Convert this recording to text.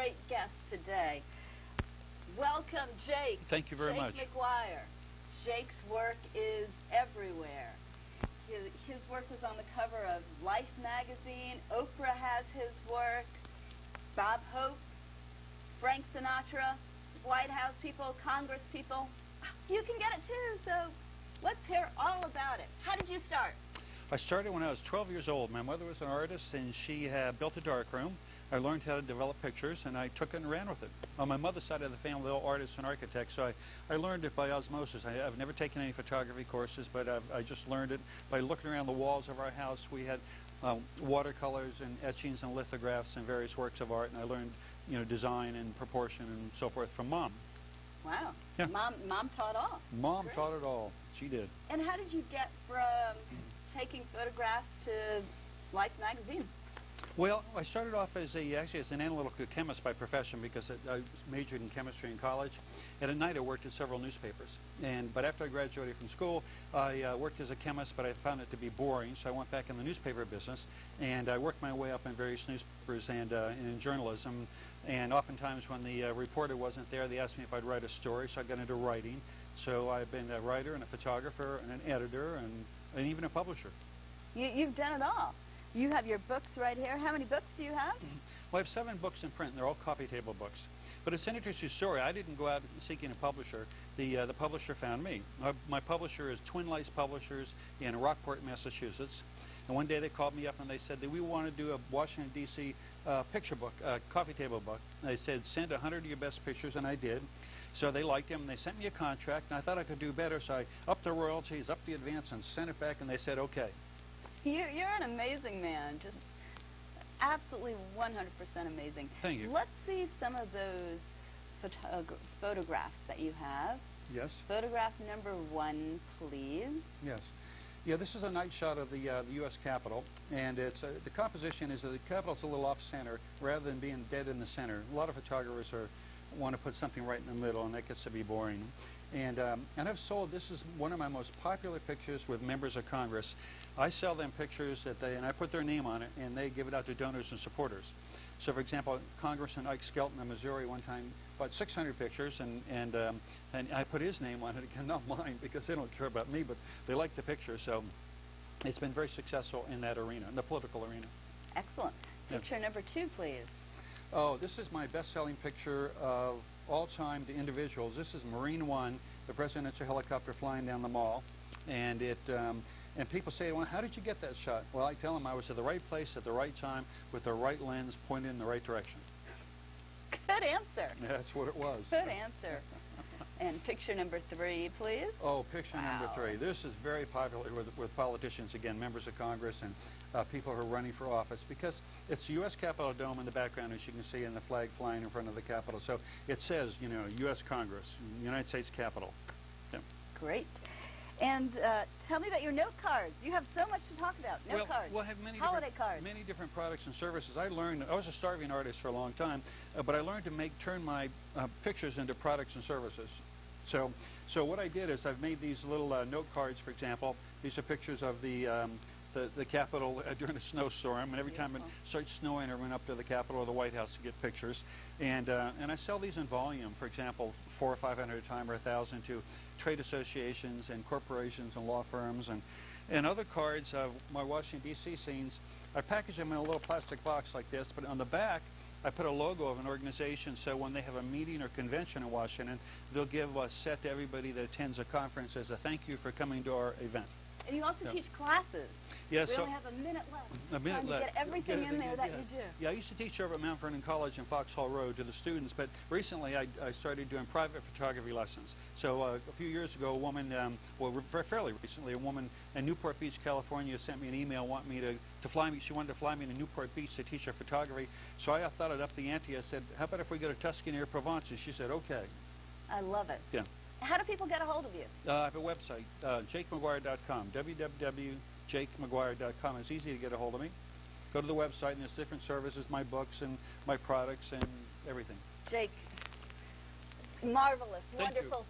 great guest today. Welcome, Jake. Thank you very much. Jake McGuire. Jake's work is everywhere. His work was on the cover of Life magazine. Oprah has his work. Bob Hope, Frank Sinatra, White House people, Congress people. You can get it too, so let's hear all about it. How did you start? I started when I was 12 years old. My mother was an artist, and she built a darkroom. I learned how to develop pictures, and I took it and ran with it. On my mother's side of the family, they're all artists and architects, so I learned it by osmosis. I've never taken any photography courses, but I just learned it by looking around the walls of our house. We had watercolors and etchings and lithographs and various works of art, and I learned, design and proportion and so forth from Mom. Wow. Yeah. Mom taught all. Mom Great. taught it all. She did. And how did you get from taking photographs to Life magazine? Well, I started off as an analytical chemist by profession because I majored in chemistry in college. And at night I worked at several newspapers. But after I graduated from school, I worked as a chemist, but I found it to be boring, so I went back in the newspaper business. And I worked my way up in various newspapers and in journalism. And oftentimes when the reporter wasn't there, they asked me if I'd write a story, so I got into writing. So I've been a writer and a photographer and an editor and even a publisher. You've done it all. You have your books right here. How many books do you have? Well, I have 7 books in print, and they're all coffee table books. But it's an interesting story. I didn't go out seeking a publisher. The publisher found me. My publisher is Twin Lights Publishers in Rockport, Massachusetts. And one day they called me up and they said that we want to do a Washington, D.C. Picture book, coffee table book. And they said, send 100 of your best pictures, and I did. So they liked them, and they sent me a contract, and I thought I could do better, so I upped the royalties, upped the advance, and sent it back, and they said, okay. You're an amazing man, just absolutely 100% amazing. Thank you. Let's see some of those photographs that you have. Yes. Photograph number 1, please. Yes. Yeah, this is a night shot of the U.S. Capitol, and it's the composition is that the Capitol's a little off-center rather than being dead in the center. A lot of photographers want to put something right in the middle, and that gets to be boring. And I've sold, this is one of my most popular pictures with members of Congress. I sell them pictures and I put their name on it, and they give it out to donors and supporters. So, for example, Congressman Ike Skelton of Missouri one time bought 600 pictures, and I put his name on it, again, not mine, because they don't care about me, but they like the picture. So it's been very successful in that arena, in the political arena. Excellent. Picture number 2, please. Oh, this is my best-selling picture of all time to individuals. This is Marine One, the presidential helicopter flying down the mall, and and people say, well, how did you get that shot? Well, I tell them I was at the right place at the right time with the right lens pointed in the right direction. Good answer. That's what it was. Good answer. And picture number 3, please. Oh, picture number 3. This is very popular with politicians, again, members of Congress and people who are running for office, because it's the U.S. Capitol Dome in the background, as you can see, and the flag flying in front of the Capitol. So it says, U.S. Congress, United States Capitol. Yeah. Great. And tell me about your note cards. You have so much to talk about. Note cards. We'll have many holiday cards. Many different products and services. I was a starving artist for a long time, but I learned to turn my pictures into products and services. So what I did is I've made these little note cards, for example. These are pictures of the Capitol during a snowstorm, and every time it starts snowing, I run up to the Capitol or the White House to get pictures. And I sell these in volume, for example, 400 or 500 at a time or 1,000 to trade associations and corporations and law firms. And other cards of my Washington, D.C. scenes, I package them in a little plastic box like this, but on the back, I put a logo of an organization, so when they have a meeting or convention in Washington, they'll give a set to everybody that attends a conference as a thank you for coming to our event. And you also teach classes. Yes, we only have a minute left. A minute left. To get everything in there that you do. Yeah, I used to teach over at Mount Vernon College in Foxhall Road to the students, but recently I started doing private photography lessons. So a few years ago, a woman, fairly recently, a woman in Newport Beach, California, sent me an email wanting me to fly me. She wanted to fly me to Newport Beach to teach her photography. So I thought I'd up the ante. I said, how about if we go to Tuscany or Provence? And she said, okay. I love it. Yeah. How do people get a hold of you? I have a website, jakemcguire.com, www.jakemcguire.com. It's easy to get a hold of me. Go to the website, and there's different services, my books and my products and everything. Jake, marvelous, Thank wonderful. You.